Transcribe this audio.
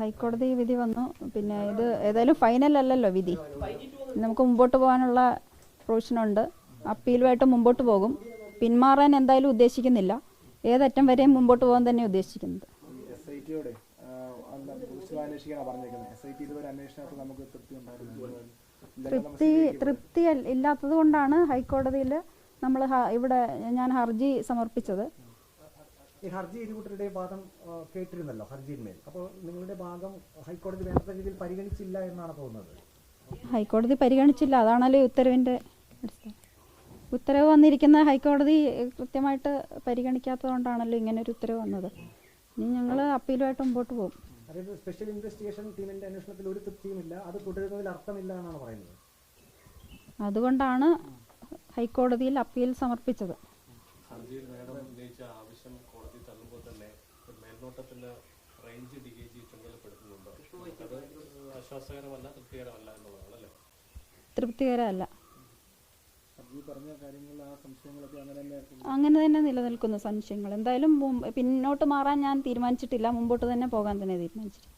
ഹൈക്കോടതി വിധി വന്നു. പിന്നെ ഇത് ഏതായാലും ഫൈനൽ അല്ലല്ലോ വിധി. നമുക്ക് മുമ്പോട്ട് പോകാനുള്ള പ്രൊവിഷനുണ്ട്. അപ്പീലുമായിട്ട് മുമ്പോട്ട് പോകും. പിന്മാറാൻ എന്തായാലും ഉദ്ദേശിക്കുന്നില്ല. ഏതറ്റം വരെയും മുമ്പോട്ട് പോകാൻ തന്നെ ഉദ്ദേശിക്കുന്നത്. തൃപ്തി ഇല്ലാത്തത് കൊണ്ടാണ് ഹൈക്കോടതിയിൽ ഞാൻ ഹർജി സമർപ്പിച്ചത്. ഈ ഹർജി ഇരുകൂട്ടരുടെ വാദം കേട്ടിരുന്നല്ലോ ഹർജിയിന്മേൽ. അപ്പോൾ നിങ്ങളുടെ ഭാഗം ഹൈക്കോടതി വേണ്ട രീതിയിൽ പരിഗണിച്ചില്ല എന്നാണ് തോന്നുന്നത്. ഹൈക്കോടതി പരിഗണിച്ചില്ല, അതാണല്ലോ ഉത്തരവിൻ്റെ ഉത്തരവ് വന്നിരിക്കുന്ന. ഹൈക്കോടതി കൃത്യമായിട്ട് പരിഗണിക്കാത്തതുകൊണ്ടാണല്ലോ ഇങ്ങനൊരു ഉത്തരവ് വന്നത്. ഇനി ഞങ്ങൾ അപ്പീലുമായിട്ട് മുമ്പോട്ട് പോകും. അതായത് സ്പെഷ്യൽ ഇൻവെസ്റ്റിഗേഷൻ ടീമിന്റെ അന്വേഷണത്തിൽ ഒരു തൃപ്തിയുമില്ല, അത് തുടരുന്നതിൽ അർത്ഥമില്ല എന്നാണ് പറയുന്നത്. അതുകൊണ്ടാണ് ഹൈക്കോടതിയിൽ അപ്പീൽ സമർപ്പിച്ചത്. തൃപ്തികരമല്ല. അങ്ങനെ തന്നെ നിലനിൽക്കുന്നു സംശയങ്ങൾ. എന്തായാലും പിന്നോട്ട് മാറാൻ ഞാൻ തീരുമാനിച്ചിട്ടില്ല, മുമ്പോട്ട് തന്നെ പോകാൻ തന്നെ തീരുമാനിച്ചിട്ടില്ല.